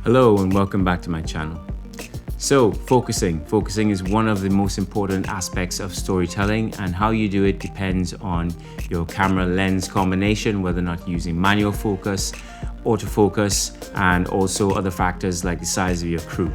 Hello and welcome back to my channel. So focusing is one of the most important aspects of storytelling, and how you do it depends on your camera lens combination, whether or not using manual focus, autofocus, and also other factors like the size of your crew.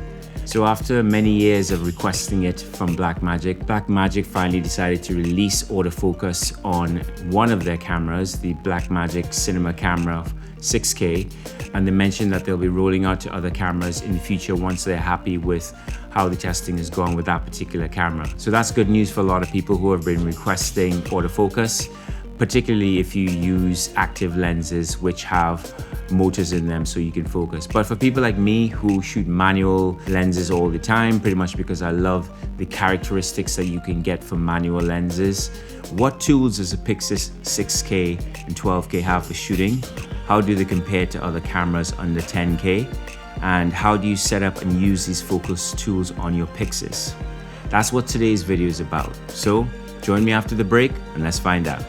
So after many years of requesting it from Blackmagic finally decided to release autofocus on one of their cameras, the Blackmagic Cinema Camera 6K, and they mentioned that they'll be rolling out to other cameras in the future once they're happy with how the testing has gone with that particular camera. So that's good news for a lot of people who have been requesting autofocus, particularly if you use active lenses which have motors in them so you can focus. But for people like me who shoot manual lenses all the time, pretty much because I love the characteristics that you can get from manual lenses, what tools does a PYXIS 6K and 12K have for shooting? How do they compare to other cameras under 10K? And how do you set up and use these focus tools on your PYXIS? That's what today's video is about. So join me after the break and let's find out.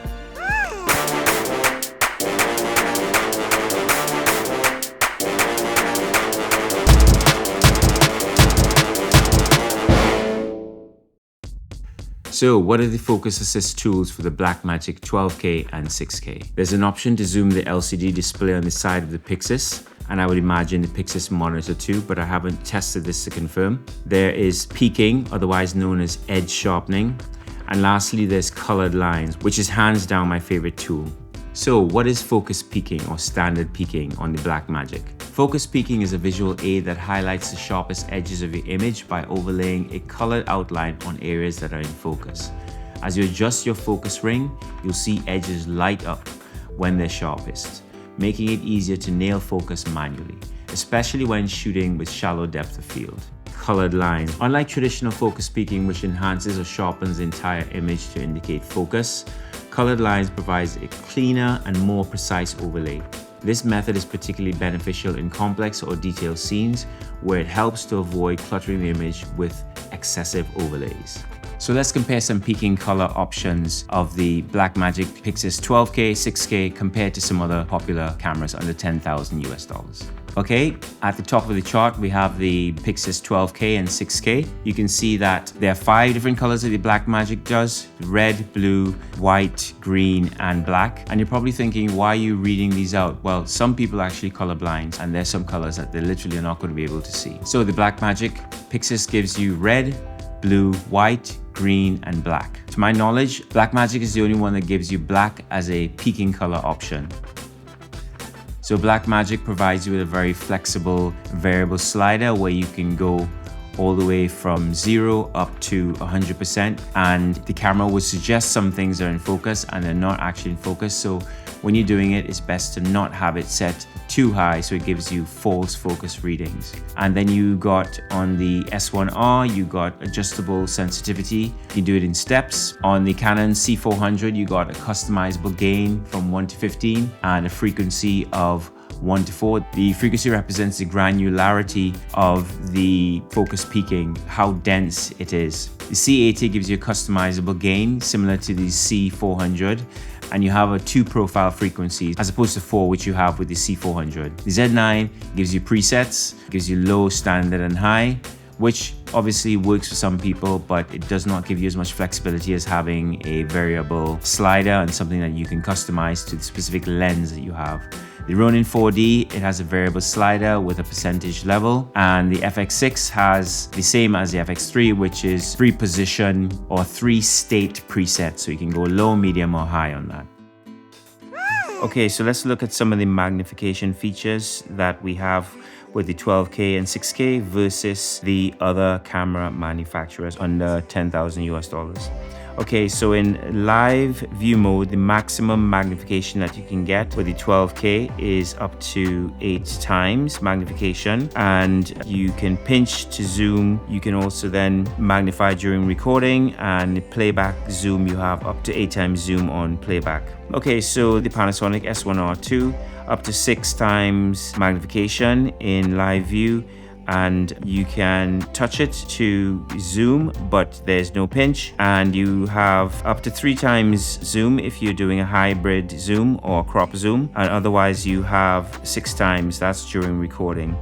So what are the focus assist tools for the Blackmagic 12K and 6K? There's an option to zoom the LCD display on the side of the PYXIS, and I would imagine the PYXIS monitor too, but I haven't tested this to confirm. There is peaking, otherwise known as edge sharpening. And lastly, there's colored lines, which is hands down my favorite tool. So what is focus peaking or standard peaking on the Blackmagic? Focus peaking is a visual aid that highlights the sharpest edges of your image by overlaying a colored outline on areas that are in focus. As you adjust your focus ring, you'll see edges light up when they're sharpest, making it easier to nail focus manually, especially when shooting with shallow depth of field. Colored lines. Unlike traditional focus peaking, which enhances or sharpens the entire image to indicate focus, colored lines provides a cleaner and more precise overlay. This method is particularly beneficial in complex or detailed scenes where it helps to avoid cluttering the image with excessive overlays. So let's compare some peaking color options of the Blackmagic PYXIS 12K, 6K compared to some other popular cameras under $10,000 US. Okay, at the top of the chart, we have the PYXIS 12K and 6K. You can see that there are 5 different colors that the Blackmagic does: red, blue, white, green, and black. And you're probably thinking, why are you reading these out? Well, some people are actually colorblind, and there's some colors that they literally are not going to be able to see. So the Blackmagic PYXIS gives you red, blue, white, green, and black. To my knowledge, Blackmagic is the only one that gives you black as a peaking color option. So Blackmagic provides you with a very flexible variable slider where you can go all the way from 0 up to 100%, and the camera will suggest some things are in focus and they're not actually in focus. So when you're doing it, it's best to not have it set too high so it gives you false focus readings. And then you got on the S1R, you got adjustable sensitivity. You can do it in steps. On the Canon C400, you got a customizable gain from 1 to 15 and a frequency of 1 to 4. The frequency represents the granularity of the focus peaking, how dense it is. The C80 gives you a customizable gain similar to the C400, and you have a 2 profile frequencies as opposed to 4, which you have with the C400. The Z9 gives you presets, gives you low, standard, and high, which obviously works for some people, but it does not give you as much flexibility as having a variable slider and something that you can customize to the specific lens that you have. The Ronin 4D, it has a variable slider with a percentage level, and the FX6 has the same as the FX3, which is 3 position or 3 state presets, so you can go low, medium, or high on that. Okay, so let's look at some of the magnification features that we have with the 12K and 6K versus the other camera manufacturers under $10,000 US. Okay, so in live view mode, the maximum magnification that you can get with the 12K is up to 8 times magnification, and you can pinch to zoom. You can also then magnify during recording, and playback zoom, you have up to 8 times zoom on playback. Okay, so the Panasonic S1R II, up to 6 times magnification in live view, and you can touch it to zoom, but there's no pinch, and you have up to 3 times zoom if you're doing a hybrid zoom or crop zoom, and otherwise you have 6 times, that's during recording.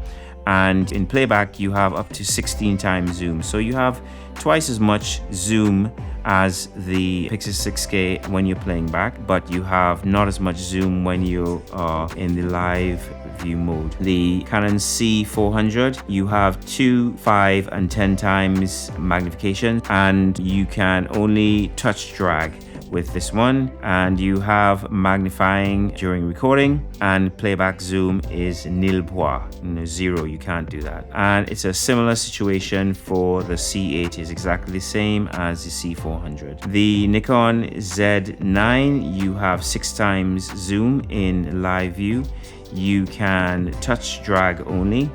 and in playback you have up to 16 times zoom. So you have twice as much zoom as the PYXIS 6K when you're playing back, but you have not as much zoom when you are in the live view mode. The Canon C400, you have 2, 5, and 10 times magnification, and you can only touch drag with this one, and you have magnifying during recording, and playback zoom is nil point, zero. You can't do that. And it's a similar situation for the C80, is exactly the same as the C400. The Nikon Z9, you have 6 times zoom in live view. You can touch drag only,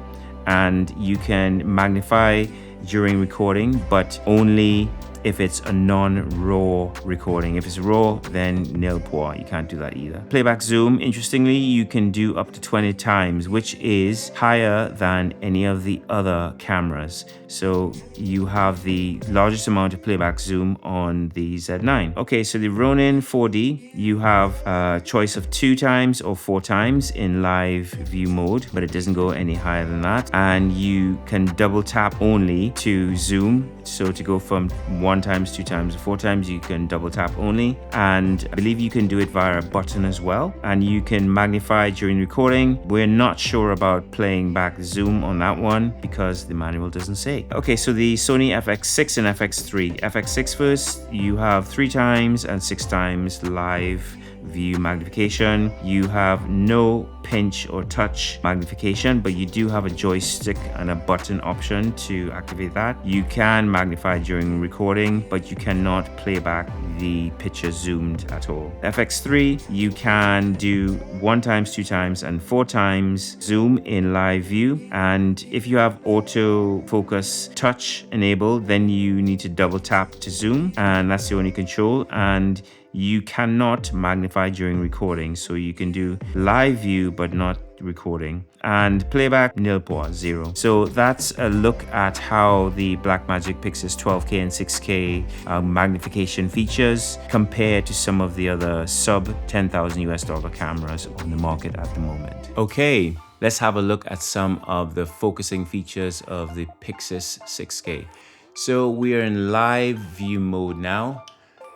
and you can magnify during recording, but only if it's a non-RAW recording. If it's RAW, then nil point. You can't do that either. Playback zoom, interestingly, you can do up to 20 times, which is higher than any of the other cameras. So you have the largest amount of playback zoom on the Z9. Okay, so the Ronin 4D, you have a choice of 2 times or 4 times in live view mode, but it doesn't go any higher than that. And you can double tap only to zoom. So to go from 1 times, 2 times, or 4 times, you can double tap only. And I believe you can do it via a button as well. And you can magnify during recording. We're not sure about playing back zoom on that one because the manual doesn't say. Okay, so the Sony FX6 and FX3. FX6 first, you have 3 times and 6 times live view magnification. You have no pinch or touch magnification, but you do have a joystick and a button option to activate that. You can magnify during recording, but you cannot play back the picture zoomed at all. FX3, you can do 1 times, 2 times, and 4 times zoom in live view. And if you have auto focus touch enabled, then you need to double tap to zoom, and that's the only control. And you cannot magnify during recording, so you can do live view but not recording. And playback, nil point, 0. So that's a look at how the Blackmagic PYXIS 12K and 6K magnification features compare to some of the other sub $10,000 cameras on the market at the moment. Okay, let's have a look at some of the focusing features of the PYXIS 6K. So we are in live view mode now.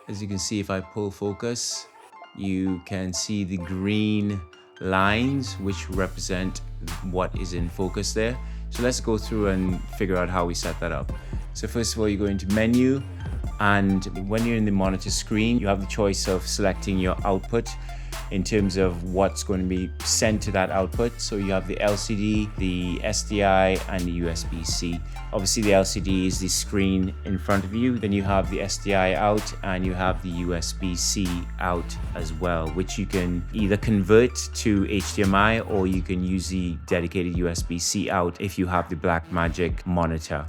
As you can see, if I pull focus, you can see the green lines which represent what is in focus there. So let's go through and figure out how we set that up. So first of all, you go into menu, and when you're in the monitor screen, you have the choice of selecting your output in terms of what's going to be sent to that output. So you have the LCD, the SDI, and the USB-C. Obviously the LCD is the screen in front of you. Then you have the SDI out, and you have the USB-C out as well, which you can either convert to HDMI or you can use the dedicated USB-C out if you have the Blackmagic monitor.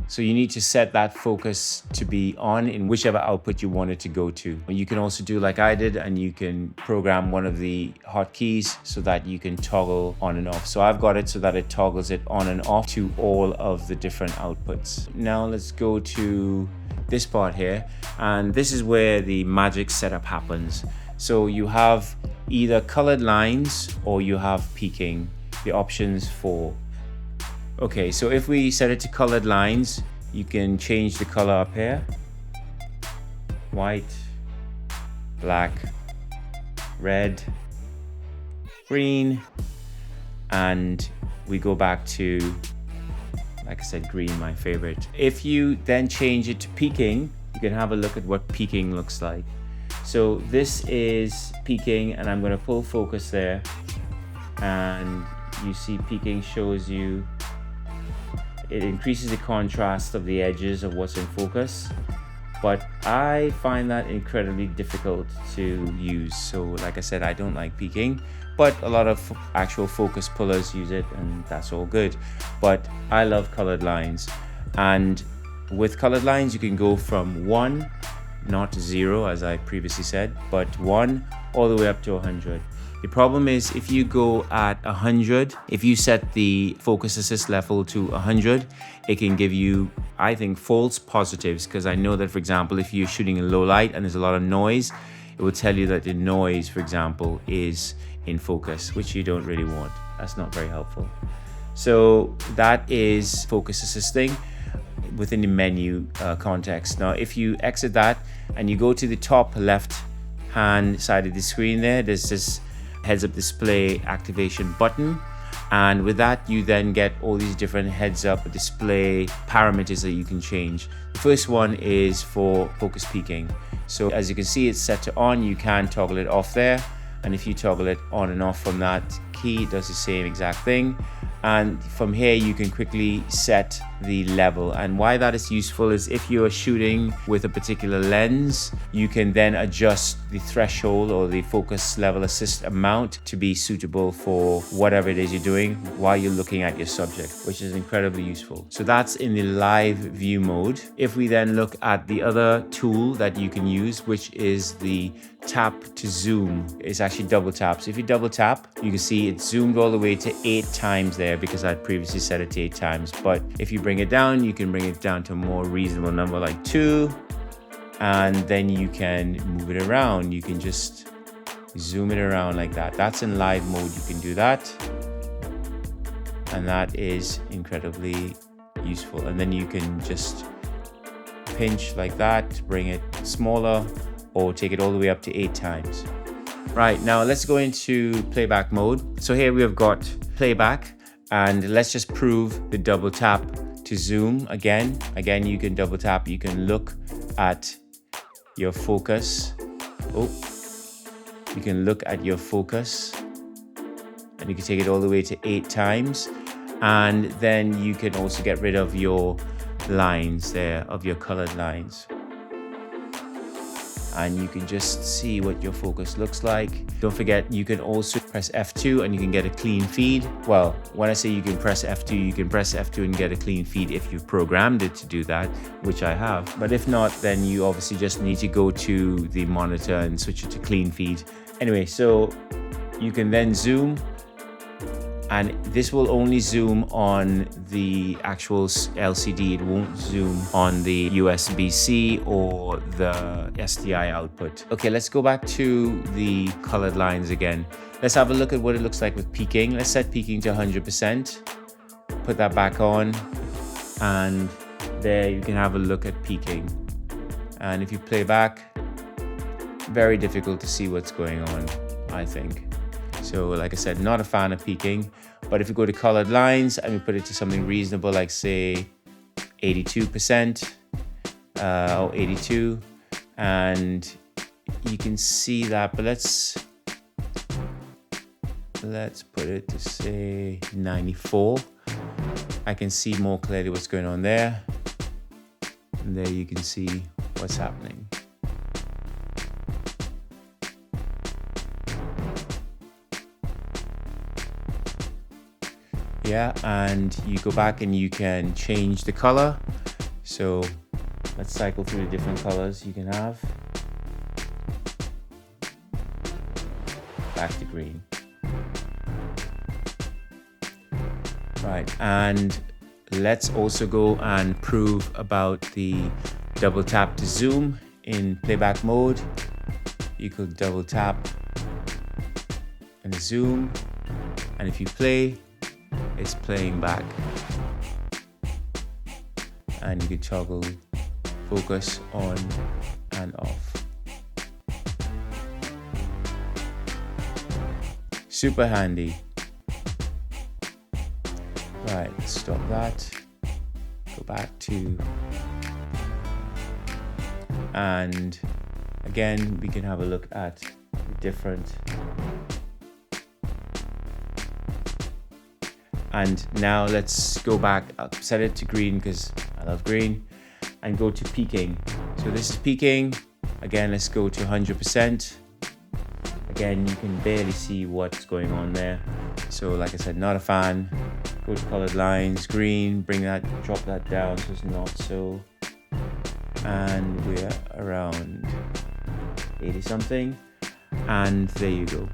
So you need to set that focus to be on in whichever output you want it to go to. You can also do like I did, and you can program one of the hotkeys so that you can toggle on and off. So I've got it so that it toggles it on and off to all of the different outputs. Now let's go to this part here, and this is where the magic setup happens. So you have either colored lines or you have peaking, the options for. Okay, so if we set it to colored lines, you can change the color up here. White, black, red, green, and we go back to, like I said, green, my favorite. If you then change it to peaking, you can have a look at what peaking looks like. So this is peaking, and I'm going to pull focus there, and you see peaking shows you. It increases the contrast of the edges of what's in focus, but I find that incredibly difficult to use. So like I said, I don't like peaking, but a lot of actual focus pullers use it, and that's all good. But I love colored lines, and with colored lines you can go from 1, not 0 as I previously said, but 1 all the way up to 100. The problem is if you go at 100, if you set the focus assist level to 100, it can give you, I think, false positives, because I know that, for example, if you're shooting in low light and there's a lot of noise, it will tell you that the noise, for example, is in focus, which you don't really want. That's not very helpful. So that is focus assisting within the menu context. Now, if you exit that and you go to the top left hand side of the screen there's this heads up display activation button. And with that, you then get all these different heads up display parameters that you can change. The first one is for focus peaking. So as you can see, it's set to on. You can toggle it off there. And if you toggle it on and off from that key, it does the same exact thing. And from here, you can quickly set the level. And why that is useful is if you are shooting with a particular lens, you can then adjust the threshold or the focus level assist amount to be suitable for whatever it is you're doing while you're looking at your subject, which is incredibly useful. So that's in the live view mode. If we then look at the other tool that you can use, which is the tap to zoom, it's actually double tap. So if you double tap, you can see it's zoomed all the way to 8 times there because I previously set it to 8 times. But if you bring it down, you can bring it down to a more reasonable number like 2, and then you can move it around. You can just zoom it around like that. That's in live mode. You can do that, and that is incredibly useful. And then you can just pinch like that, bring it smaller, or take it all the way up to 8 times. Right, now let's go into playback mode. So here we have got playback, and let's just prove the double tap to zoom again. Again, you can double tap, you can look at your focus. Oh, you can look at your focus, and you can take it all the way to 8 times. And then you can also get rid of your lines there, of your colored lines. And you can just see what your focus looks like. Don't forget, you can also press F2 and you can get a clean feed. Well, when I say you can press F2, you can press F2 and get a clean feed if you've programmed it to do that, which I have. But if not, then you obviously just need to go to the monitor and switch it to clean feed. Anyway, so you can then zoom, and this will only zoom on the actual LCD. It won't zoom on the USB-C or the SDI output. Okay, let's go back to the colored lines again. Let's have a look at what it looks like with peaking. Let's set peaking to 100%. Put that back on, and there you can have a look at peaking. And if you play back, very difficult to see what's going on, I think. So like I said, not a fan of peaking, but if you go to colored lines and we put it to something reasonable, like say 82% or 82, and you can see that, but let's put it to say 94. I can see more clearly what's going on there. And there you can see what's happening. Yeah, and you go back and you can change the color. So let's cycle through the different colors you can have. Back to green. Right, and let's also go and prove about the double tap to zoom in playback mode. You could double tap and zoom, and if you play, it's playing back. And you can toggle focus on and off. Super handy. Right, let's stop that. Go back to, and again, we can have a look at the different. And now let's go back, I'll set it to green because I love green, and go to peaking. So this is peaking. Again, let's go to 100%. Again, you can barely see what's going on there. So like I said, not a fan. Go to colored lines, green, drop that down so it's not so. And we're around 80 something. And there you go.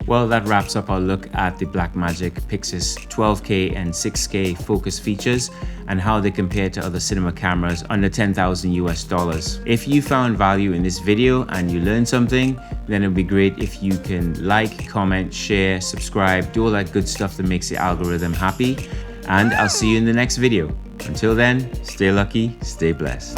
Well, that wraps up our look at the Blackmagic PYXIS 12K and 6K focus features and how they compare to other cinema cameras under $10,000 US. If you found value in this video and you learned something, then it would be great if you can like, comment, share, subscribe, do all that good stuff that makes the algorithm happy. And I'll see you in the next video. Until then, stay lucky, stay blessed.